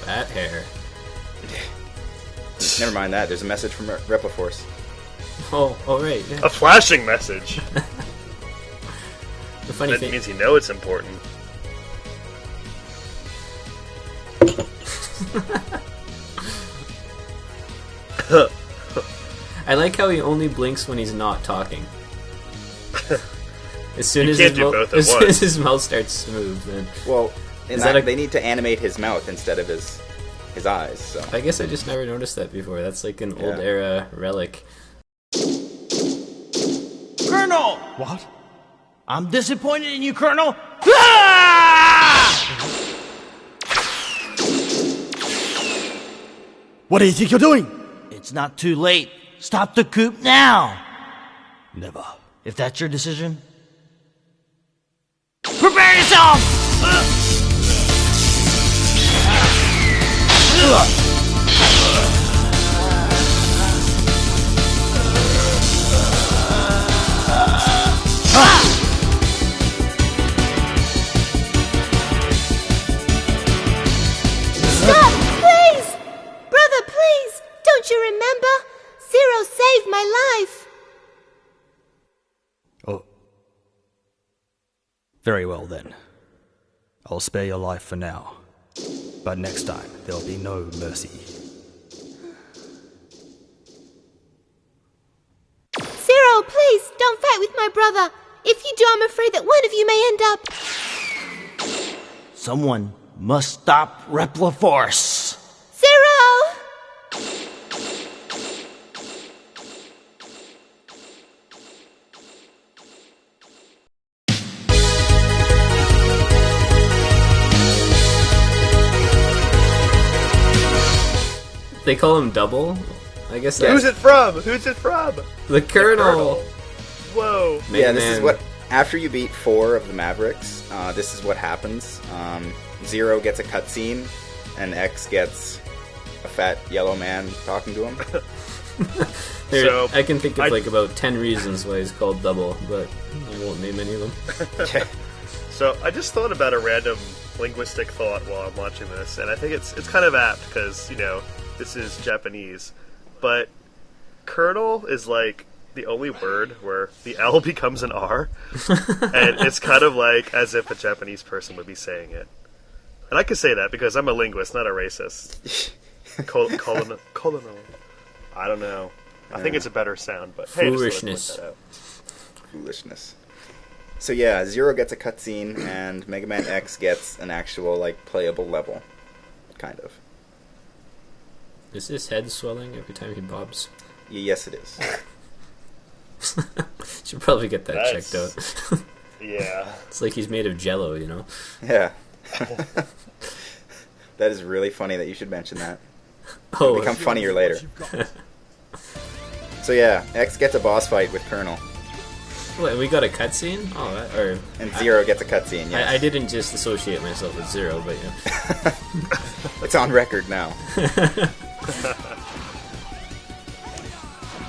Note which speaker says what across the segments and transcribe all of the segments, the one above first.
Speaker 1: Bat hair.
Speaker 2: Never mind that. There's a message from Repliforce.
Speaker 1: Oh, right. Yeah.
Speaker 3: A flashing message.
Speaker 1: The funny
Speaker 3: That
Speaker 1: thing
Speaker 3: means you know it's important.
Speaker 1: I like how he only blinks when he's not talking. As soon as
Speaker 3: can't do both at
Speaker 1: as soon
Speaker 3: once.
Speaker 1: as his mouth starts to move, then
Speaker 2: Well, in
Speaker 1: Is
Speaker 2: that,
Speaker 1: that a-
Speaker 2: they need to animate his mouth instead of his eyes. So
Speaker 1: I guess I just never noticed that before. That's like an old
Speaker 2: Yeah.
Speaker 1: era relic.
Speaker 4: Colonel! What? I'm disappointed in you, Colonel. Ah! What do you think you're doing? It's not too late. Stop the coup now. Never. If that's your decision, prepare yourself!
Speaker 5: Stop, please! Brother, please! Don't you remember? Zero saved my life.
Speaker 4: Oh. Very well then. I'll spare your life for now. But next time, there'll be no mercy.
Speaker 5: Zero, please, don't fight with my brother. If you do, I'm afraid that one of you may end up...
Speaker 4: Someone must stop Repliforce.
Speaker 5: Zero!
Speaker 1: They call him Double. I guess that's
Speaker 3: Who's it from? Who's it from?
Speaker 1: the Colonel.
Speaker 3: Whoa.
Speaker 2: yeah, this is
Speaker 1: Megaman.
Speaker 2: what after you beat 4 of the Mavericks. This is what happens. Zero gets a cutscene, and X gets a fat yellow man talking to him.
Speaker 3: So,
Speaker 1: I can think of like about 10 reasons why he's called Double, but I won't name any of them.
Speaker 3: So I just thought about a random linguistic thought while I'm watching this, and I think it's kind of apt because, you know, this is Japanese. But Colonel is like the only word where the L becomes an R, and it's kind of like as if a Japanese person would be saying it. And I can say that because I'm a linguist, not a racist. Colonel. I don't know. I think it's a better sound, but hey,
Speaker 1: Foolishness.
Speaker 3: just thought I'd point
Speaker 2: Foolishness. So yeah, Zero gets a cutscene, and Megaman X gets an actual like playable level, kind of.
Speaker 1: Is his head swelling every time he bobs?
Speaker 2: Yes, it is.
Speaker 1: Should probably get that
Speaker 3: That's-
Speaker 1: checked out.
Speaker 3: that out. Yeah.
Speaker 1: It's like he's made of jello, you know?
Speaker 2: Yeah. That is really funny that you should mention that.
Speaker 1: Oh,
Speaker 2: Become funnier later. So yeah, X gets a boss fight with Colonel,
Speaker 1: wait, we got a cutscene? Oh, or
Speaker 2: and Zero gets a cutscene. Yes.
Speaker 1: I didn't just associate myself with Zero, but yeah.
Speaker 2: It's on record now.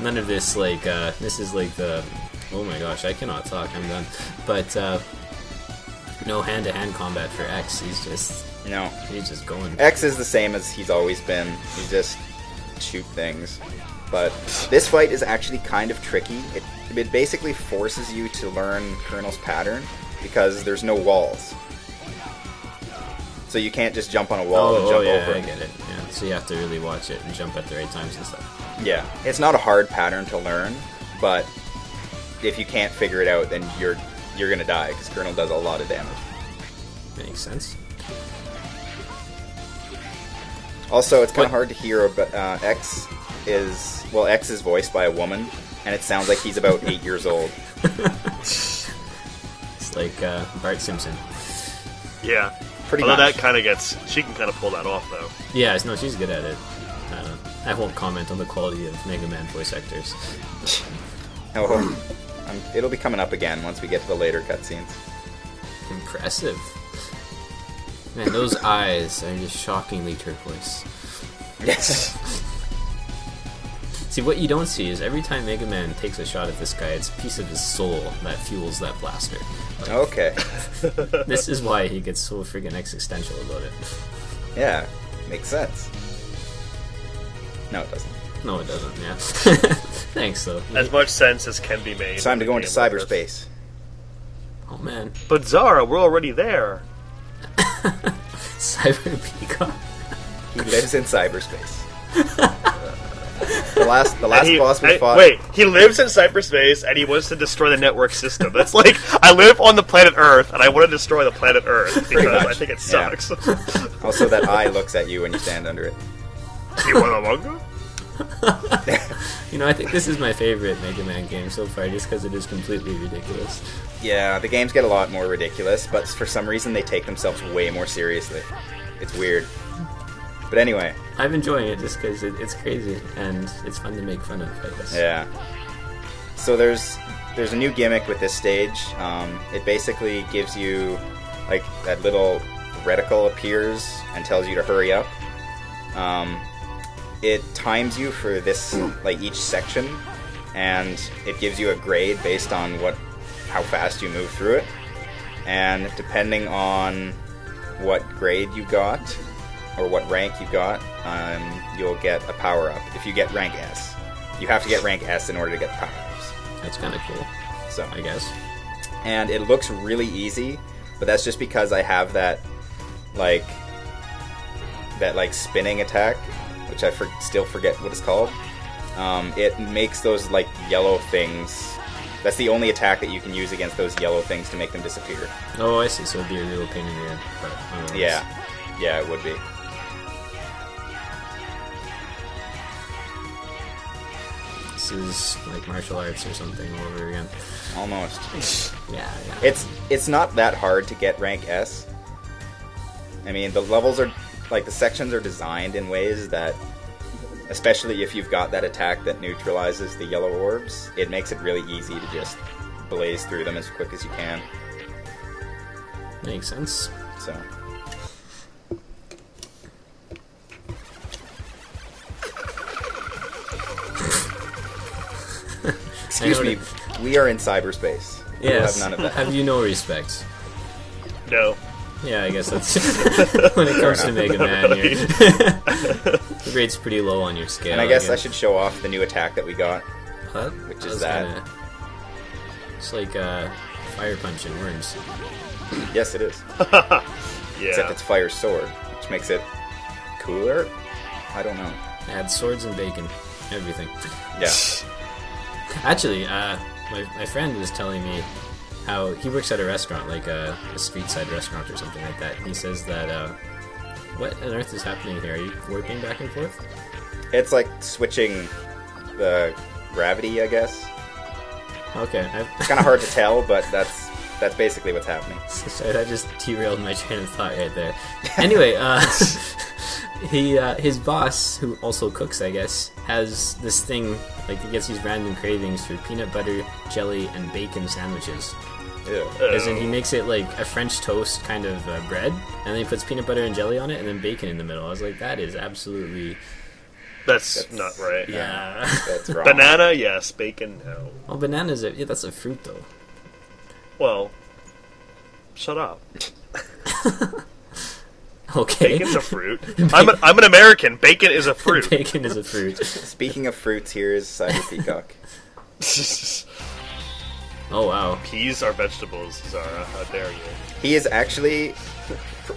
Speaker 1: None of this, like, this is like the... Oh my gosh, I cannot talk, I'm done. But, no hand-to-hand combat for X. He's just going.
Speaker 2: X is the same as he's always been. He just shoot things. But this fight is actually kind of tricky. It basically forces you to learn Colonel's pattern because there's no walls. So you can't just jump on a wall and jump over.
Speaker 1: I get it. Yeah, so you have to really watch it and jump at the right times and stuff.
Speaker 2: Yeah, it's not a hard pattern to learn, but if you can't figure it out, then you're gonna die because Colonel does a lot of damage.
Speaker 1: Makes sense.
Speaker 2: Also, it's kind of hard to hear, but X is voiced by a woman, and it sounds like he's about 8 years old.
Speaker 1: It's like Bart Simpson.
Speaker 3: Yeah.
Speaker 2: Pretty
Speaker 3: Although
Speaker 2: much.
Speaker 3: that kind of gets... She can kind of pull that off, though.
Speaker 1: Yeah, no, she's good at it. I won't comment on the quality of Mega Man voice actors.
Speaker 2: Oh, it'll be coming up again once we get to the later cutscenes.
Speaker 1: Impressive. Man, those eyes are just shockingly turquoise.
Speaker 2: Yes.
Speaker 1: See, what you don't see is every time Mega Man takes a shot at this guy, it's a piece of his soul that fuels that blaster. Like,
Speaker 2: Okay.
Speaker 1: this is why he gets so friggin' existential about it.
Speaker 2: Yeah. Makes sense. No, it doesn't.
Speaker 1: No, it doesn't. Yeah. Thanks, though.
Speaker 3: As much sense as can be made.
Speaker 2: It's time to go into
Speaker 3: in a game like
Speaker 2: cyberspace.
Speaker 1: Oh man,
Speaker 3: But Zara, we're already there.
Speaker 1: Cyber Peacock.
Speaker 2: He lives in cyberspace. The last boss we fought.
Speaker 3: Wait, he lives in cyberspace and he wants to destroy the network system. That's like, I live on the planet Earth and I want to destroy the planet Earth because
Speaker 2: much.
Speaker 3: I think it
Speaker 2: Yeah.
Speaker 3: sucks.
Speaker 2: Also, that eye looks at you when you stand under it.
Speaker 3: You want a manga?
Speaker 1: You know, I think this is my favorite Mega Man game so far, just because it is completely ridiculous.
Speaker 2: Yeah, the games get a lot more ridiculous, but for some reason they take themselves way more seriously. It's weird. But anyway.
Speaker 1: I'm enjoying it just because it's crazy and it's fun to make fun of, I guess.
Speaker 2: Yeah. So there's a new gimmick with this stage. It basically gives you, like, that little reticle appears and tells you to hurry up. It times you for this, like, each section, and it gives you a grade based on how fast you move through it. And depending on what grade you got, or what rank you got, you'll get a power-up. If you get rank S. You have to get rank S in order to get the power-ups.
Speaker 1: That's kind of cool,
Speaker 2: So,
Speaker 1: I guess.
Speaker 2: and it looks really easy, but that's just because I have that spinning attack, which I still forget what it's called. It makes those, like, yellow things. That's the only attack that you can use against those yellow things to make them disappear.
Speaker 1: Oh, I see. So it'd be a real pain in the head. But
Speaker 2: Yeah, it would be.
Speaker 1: This is like martial arts or something all over again.
Speaker 2: Almost.
Speaker 1: Yeah.
Speaker 2: It's not that hard to get rank S. I mean, the levels are, like, the sections are designed in ways that, especially if you've got that attack that neutralizes the yellow orbs, it makes it really easy to just blaze through them as quick as you can.
Speaker 1: Makes sense.
Speaker 2: So. Excuse me, we are in cyberspace.
Speaker 1: Yes.
Speaker 2: We'll have none of that.
Speaker 1: Have you no respect?
Speaker 3: No.
Speaker 1: Yeah, I guess that's when it comes to Mega Man. The rate's pretty low on your scale.
Speaker 2: And I guess I should show off the new attack that we got.
Speaker 1: Huh?
Speaker 2: Which is that.
Speaker 1: It's like fire punch and worms.
Speaker 2: Yes, it is.
Speaker 3: Yeah.
Speaker 2: Except it's fire sword, which makes it cooler? I don't know.
Speaker 1: Add swords and bacon. Everything.
Speaker 2: Yeah.
Speaker 1: Actually, my friend was telling me how he works at a restaurant, like a street side restaurant or something like that. He says that, what on earth is happening here? Are you warping back and forth?
Speaker 2: It's like switching the gravity, I guess.
Speaker 1: Okay.
Speaker 2: It's kind of hard to tell, but that's basically what's happening.
Speaker 1: Sorry, that just derailed my train of thought right there. Anyway, his boss, who also cooks, I guess, has this thing, like, he gets these random cravings for peanut butter, jelly, and bacon sandwiches.
Speaker 2: Ew.
Speaker 1: As in, he makes it like a French toast kind of bread, and then he puts peanut butter and jelly on it, and then bacon in the middle. I was like, that is absolutely...
Speaker 3: That's not right.
Speaker 1: Yeah.
Speaker 2: That's wrong.
Speaker 3: Banana, yes. Bacon, no.
Speaker 1: Well, bananas are... Yeah, that's a fruit, though.
Speaker 3: Well, shut up.
Speaker 1: Okay.
Speaker 3: Bacon's a fruit. I'm an American. Bacon is a fruit.
Speaker 1: Bacon is a fruit.
Speaker 2: Speaking of fruits, here is Cyber Peacock.
Speaker 1: Oh, wow.
Speaker 3: Peas are vegetables, Zara. How dare you?
Speaker 2: He is actually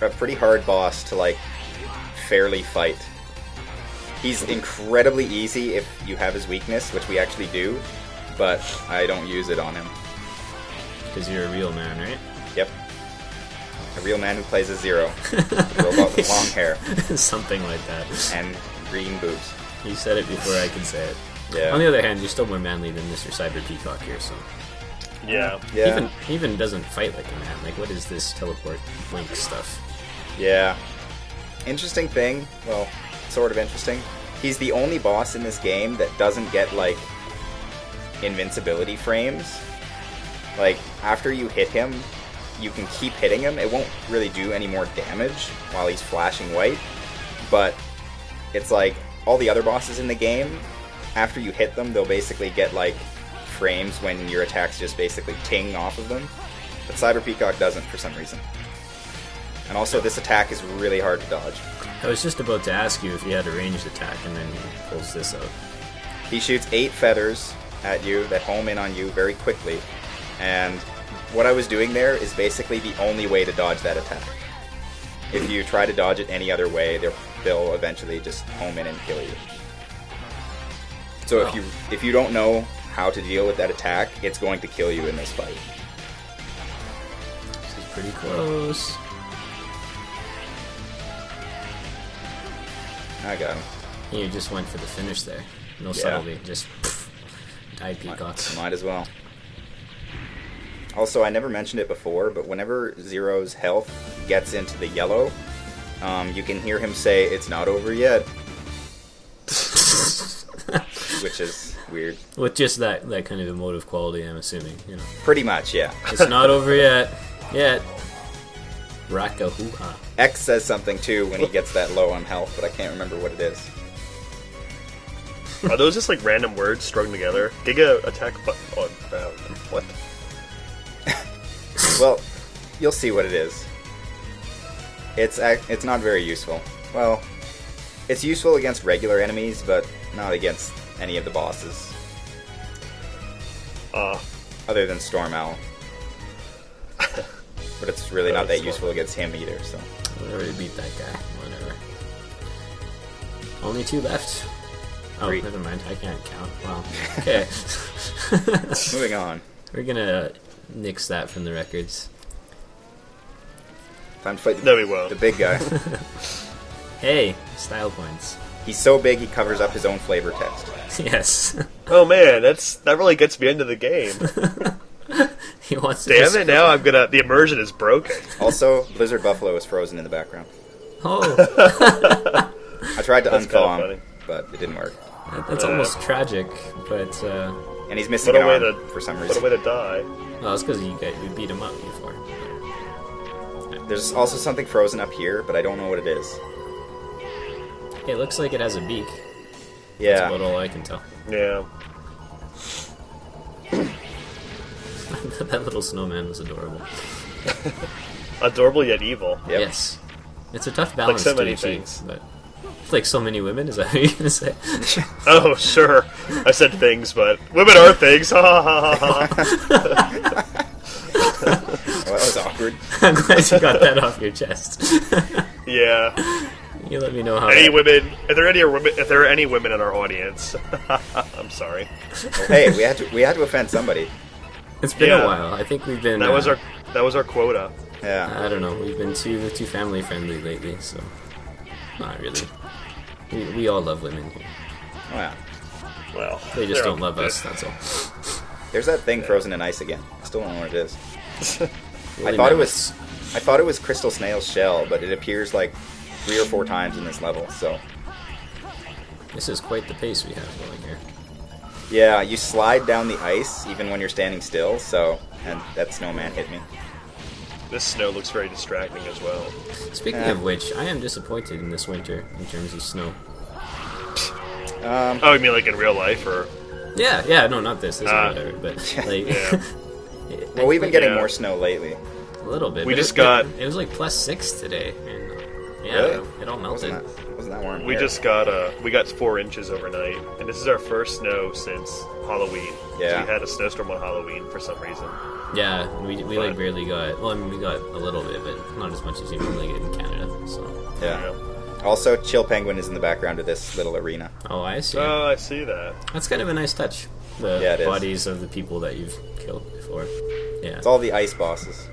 Speaker 2: a pretty hard boss to, like, fairly fight. He's incredibly easy if you have his weakness, which we actually do, but I don't use it on him.
Speaker 1: Because you're a real man, right?
Speaker 2: Yep. A real man who plays a zero. Robot with long hair.
Speaker 1: Something like that.
Speaker 2: And green boobs.
Speaker 1: You said it before I could say it.
Speaker 2: Yeah.
Speaker 1: On the other hand, you're still more manly than Mr. Cyber Peacock here, so...
Speaker 3: Yeah.
Speaker 2: Yeah.
Speaker 1: He even doesn't fight like a man. Like, what is this teleport blink stuff?
Speaker 2: Yeah. Interesting thing. Well, sort of interesting. He's the only boss in this game that doesn't get, like, invincibility frames. Like, after you hit him, you can keep hitting him. It won't really do any more damage while he's flashing white. But it's like, all the other bosses in the game, after you hit them, they'll basically get, like, frames when your attacks just basically ting off of them. But Cyber Peacock doesn't for some reason. And also, this attack is really hard to dodge.
Speaker 1: I was just about to ask you if you had a ranged attack, and then he pulls this out.
Speaker 2: He shoots 8 feathers at you that home in on you very quickly, and what I was doing there is basically the only way to dodge that attack. If you try to dodge it any other way, they'll eventually just home in and kill you. So if you don't know how to deal with that attack, it's going to kill you in this fight.
Speaker 1: This is pretty close.
Speaker 2: I got him.
Speaker 1: You just went for the finish there. No subtlety, just died peacock.
Speaker 2: Might as well. Also, I never mentioned it before, but whenever Zero's health gets into the yellow, you can hear him say, "It's not over yet." Which is weird.
Speaker 1: With just that kind of emotive quality, I'm assuming, you know.
Speaker 2: Pretty much, yeah.
Speaker 1: It's not over yet. Raka hoo-ha.
Speaker 2: X says something too when he gets that low on health, but I can't remember what it is.
Speaker 3: Are those just like random words strung together? Giga attack on ground. What?
Speaker 2: Well, you'll see what it is. It's not very useful. Well, it's useful against regular enemies, but not against any of the bosses. Other than Storm Owl. But it's really not that useful against him either, so...
Speaker 1: We already beat that guy. Whatever. Only 2 left. Oh,
Speaker 2: 3.
Speaker 1: Never mind. I can't count. Wow. Okay.
Speaker 2: Moving on.
Speaker 1: We're gonna nix that from the records.
Speaker 2: Time to fight
Speaker 3: No, we won't.
Speaker 2: the big guy.
Speaker 1: Hey, style points.
Speaker 2: He's so big he covers up his own flavor text.
Speaker 1: Yes.
Speaker 3: Oh man, that really gets me into the game.
Speaker 1: He wants to
Speaker 3: Damn it! Now the immersion is broken.
Speaker 2: Also, Blizzard Buffalo is frozen in the background.
Speaker 1: Oh.
Speaker 2: I tried to
Speaker 3: That's
Speaker 2: unfollow
Speaker 3: kinda
Speaker 2: him, but it didn't work.
Speaker 1: That's almost tragic, but
Speaker 2: And he's missing
Speaker 3: What
Speaker 2: an
Speaker 3: a way
Speaker 2: arm
Speaker 3: to
Speaker 2: for some
Speaker 3: What a
Speaker 2: reason.
Speaker 3: way to die.
Speaker 1: well, it's because you beat him up before.
Speaker 2: There's also something frozen up here, but I don't know what it is.
Speaker 1: It looks like it has a beak. That's
Speaker 2: Yeah.
Speaker 1: about all I can tell.
Speaker 3: Yeah.
Speaker 1: That little snowman was adorable.
Speaker 3: Adorable yet evil.
Speaker 2: Yep.
Speaker 1: Yes. It's a tough balance
Speaker 3: so
Speaker 1: to
Speaker 3: many
Speaker 1: achieve,
Speaker 3: things.
Speaker 1: but like so many women, is that what you're gonna say?
Speaker 3: Oh, sure. I said things, but women are things. Ha ha ha ha.
Speaker 2: Well, that was awkward.
Speaker 1: I'm glad you got that off your chest.
Speaker 3: Yeah.
Speaker 1: You let me know how.
Speaker 3: Any women? If there are any women in our audience, I'm sorry.
Speaker 2: Well, hey, we had to offend somebody.
Speaker 1: It's been
Speaker 3: Yeah.
Speaker 1: a while. I think we've been.
Speaker 3: That was our quota.
Speaker 2: Yeah.
Speaker 1: I don't know. We've been too family friendly lately, so not really. We all love women here.
Speaker 2: Oh, yeah.
Speaker 3: Well,
Speaker 1: They just
Speaker 3: they're
Speaker 1: don't love
Speaker 3: good.
Speaker 1: us. That's all.
Speaker 2: There's that thing frozen in ice again. I still don't know what it is.
Speaker 1: Really
Speaker 2: I thought
Speaker 1: nice.
Speaker 2: it was Crystal Snail's shell, but it appears like 3 or 4 times in this level. So
Speaker 1: This is quite the pace we have going here.
Speaker 2: yeah, you slide down the ice even when you're standing still. So and that snowman hit me.
Speaker 3: This snow looks very distracting as well.
Speaker 1: Speaking of which, I am disappointed in this winter in terms of snow.
Speaker 3: Oh, you mean like in real life, or?
Speaker 1: Yeah, no, not this. This is whatever, but like,
Speaker 3: Yeah.
Speaker 2: Well, we've been getting
Speaker 3: Yeah.
Speaker 2: more snow lately.
Speaker 1: a little bit.
Speaker 3: We
Speaker 1: but
Speaker 3: just got-
Speaker 1: It was like +6 today, and yeah,
Speaker 2: Really?
Speaker 1: it all melted.
Speaker 2: Wasn't that warm?
Speaker 3: We
Speaker 2: here.
Speaker 3: just got 4 inches overnight, and this is our first snow since Halloween.
Speaker 2: Yeah.
Speaker 3: We had a snowstorm on Halloween for some reason.
Speaker 1: Yeah, we like
Speaker 3: But-
Speaker 1: barely got. Well, I mean, we got a little bit, but not as much as you normally get in Canada. So.
Speaker 2: Yeah. Also, Chill Penguin is in the background of this little arena.
Speaker 1: Oh, I see.
Speaker 3: Oh, I see that.
Speaker 1: That's kind of a nice touch. The
Speaker 2: Yeah, it is.
Speaker 1: bodies of the people that you've killed before. Yeah.
Speaker 2: It's all the ice bosses.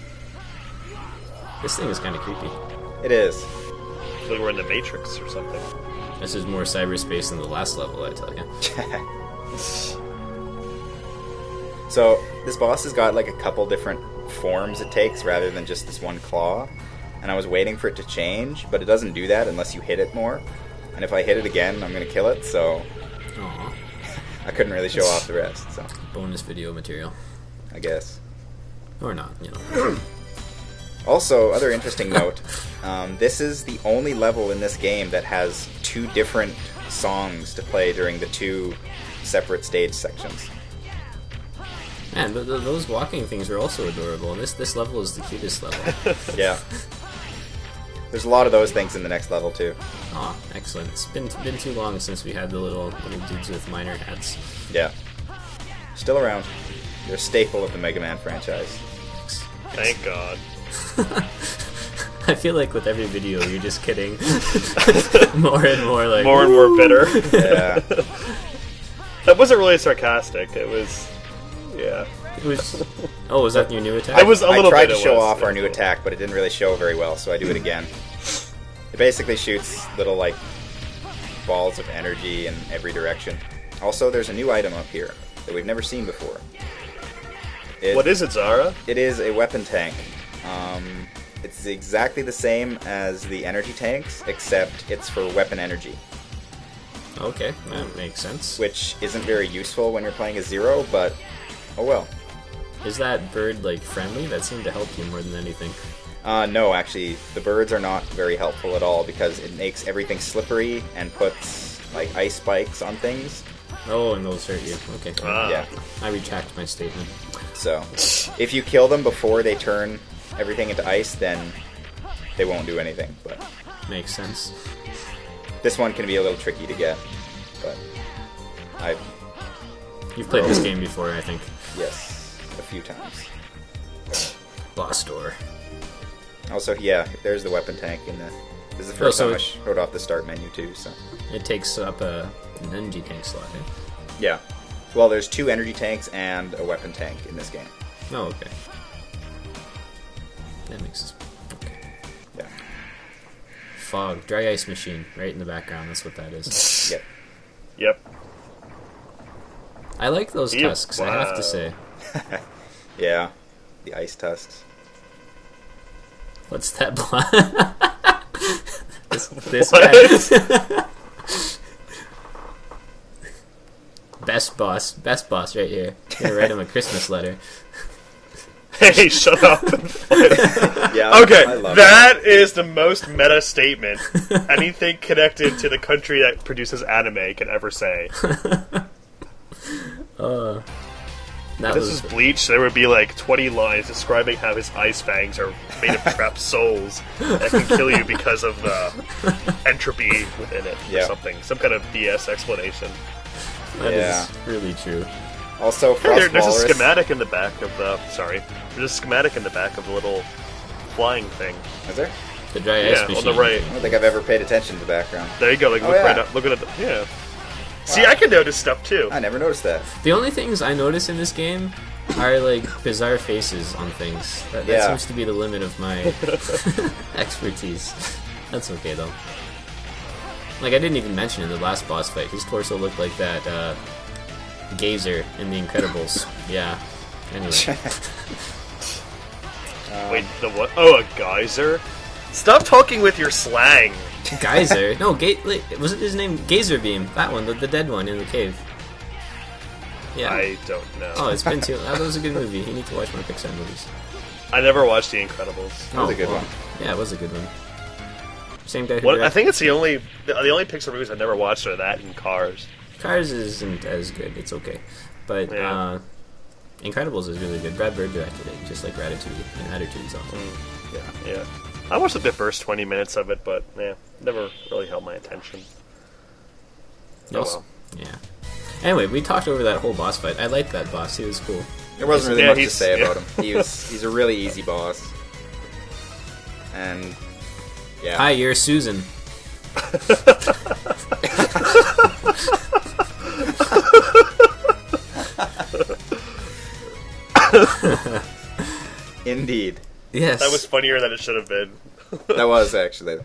Speaker 1: This thing is kind of creepy.
Speaker 2: It is.
Speaker 3: I feel like we're in the Matrix or something.
Speaker 1: This is more cyberspace than the last level, I tell you.
Speaker 2: So this boss has got like a couple different forms it takes rather than just this one claw. And I was waiting for it to change, but it doesn't do that unless you hit it more. And if I hit it again, I'm going to kill it, so
Speaker 1: Aw.
Speaker 2: I couldn't really show off the rest, so
Speaker 1: Bonus video material.
Speaker 2: I guess.
Speaker 1: Or not, you know.
Speaker 2: Also, other interesting note, this is the only level in this game that has 2 different songs to play during the 2 separate stage sections.
Speaker 1: Man, but those walking things are also adorable. And this level is the cutest level.
Speaker 2: Yeah. there's a lot of those things in the next level too.
Speaker 1: Oh, excellent. It's been too long since we had the little dudes with miner hats.
Speaker 2: Yeah. Still around. They're a staple of the Mega Man franchise.
Speaker 3: Thank God.
Speaker 1: I feel like with every video you're just getting more and more like...
Speaker 3: More and more bitter.
Speaker 2: Yeah.
Speaker 3: That wasn't really sarcastic. It was... Yeah.
Speaker 1: It was... Oh, was that your new attack?
Speaker 3: I was a little
Speaker 2: I tried
Speaker 3: bit
Speaker 2: to show
Speaker 3: it was.
Speaker 2: off our new attack, but it didn't really show very well, so I do it again. It basically shoots little, like, balls of energy in every direction. Also, there's a new item up here that we've never seen before.
Speaker 3: What is it, Zara?
Speaker 2: It is a weapon tank. It's exactly the same as the energy tanks, except it's for weapon energy.
Speaker 1: Okay, that makes sense.
Speaker 2: Which isn't very useful when you're playing as Zero, but oh well.
Speaker 1: Is that bird, like, friendly? That seemed to help you more than anything.
Speaker 2: No, actually, the birds are not very helpful at all because it makes everything slippery and puts, like, ice spikes on things.
Speaker 1: Oh, and those hurt you. Okay.
Speaker 2: Yeah.
Speaker 1: I retract my statement.
Speaker 2: So, if you kill them before they turn everything into ice, then they won't do anything. But
Speaker 1: Makes sense.
Speaker 2: this one can be a little tricky to get. But
Speaker 1: You've played this game before, I think.
Speaker 2: yes, a few times.
Speaker 1: Boss door.
Speaker 2: Also, yeah, there's the weapon tank in the. This is the first
Speaker 1: so
Speaker 2: time I showed off the start menu too. So
Speaker 1: It takes up an energy tank slot, eh?
Speaker 2: yeah, well, there's 2 energy tanks and a weapon tank in this game.
Speaker 1: Oh, okay. That makes sense. Okay.
Speaker 2: Yeah.
Speaker 1: Fog. Dry ice machine. Right in the background. That's what that is.
Speaker 2: Yep.
Speaker 3: Yep.
Speaker 1: I like those
Speaker 3: Yep.
Speaker 1: tusks, I have to say.
Speaker 2: Yeah, the ice tusks.
Speaker 1: What's that this guy. Best boss right here. I'm gonna write him a Christmas letter.
Speaker 3: Hey, shut up.
Speaker 2: Yeah.
Speaker 3: Okay,
Speaker 2: I love
Speaker 3: that is the most meta statement anything connected to the country that produces anime can ever say.
Speaker 1: That
Speaker 3: If this
Speaker 1: was
Speaker 3: is Bleach, there would be like 20 lines describing how his ice fangs are made of trapped souls that can kill you because of the entropy within it, or
Speaker 2: Yeah.
Speaker 3: something. Some kind of BS explanation.
Speaker 1: that
Speaker 2: Yeah.
Speaker 1: is really true.
Speaker 2: Also,
Speaker 3: Hey,
Speaker 2: Frost
Speaker 3: there's a
Speaker 2: Walrus.
Speaker 3: schematic in the back of the... Sorry. There's a schematic in the back of the little flying thing.
Speaker 2: Is there?
Speaker 1: The dry ice
Speaker 3: Yeah,
Speaker 1: machine.
Speaker 3: on the right.
Speaker 2: I don't think I've ever paid attention to the background.
Speaker 3: There you go. Like,
Speaker 2: Oh,
Speaker 3: look
Speaker 2: yeah.
Speaker 3: right up. Look at it. Yeah. See, I can notice stuff too.
Speaker 2: I never noticed that.
Speaker 1: The only things I notice in this game are like bizarre faces on things. That
Speaker 2: Yeah.
Speaker 1: seems to be the limit of my expertise. That's okay though. Like I didn't even mention in the last boss fight, his torso looked like that Gazer in The Incredibles. Yeah. Anyway.
Speaker 3: Wait, the what? Oh, a geyser? Stop talking with your slang.
Speaker 1: Geyser? No, was it his name? Gazer Beam. That one, the dead one in the cave. Yeah.
Speaker 3: I don't know.
Speaker 1: Oh, it's been too. That was a good movie. You need to watch more Pixar movies.
Speaker 3: I never watched The Incredibles.
Speaker 2: That was a good one.
Speaker 1: Yeah, it was a good one. Same guy who
Speaker 3: What, I
Speaker 1: directed
Speaker 3: think it's the only Pixar movies I've never watched are that and Cars.
Speaker 1: Cars isn't as good. It's okay, but
Speaker 3: Yeah.
Speaker 1: Incredibles is really good. Brad Bird directed it, just like Ratatouille, and Ratatouille's awesome.
Speaker 3: Yeah. I watched the first 20 minutes of it, but yeah, never really held my attention. Oh,
Speaker 1: Also-
Speaker 3: well.
Speaker 1: Yeah. Anyway, we talked over that whole boss fight. I liked that boss. He was cool.
Speaker 2: There wasn't really
Speaker 3: Yeah,
Speaker 2: much to
Speaker 3: he's-
Speaker 2: say
Speaker 3: yeah.
Speaker 2: about him. He's a really easy boss. And yeah.
Speaker 1: Hi, you're Susan.
Speaker 2: Indeed.
Speaker 1: Yes.
Speaker 3: That was funnier than it should have been.
Speaker 2: That was actually.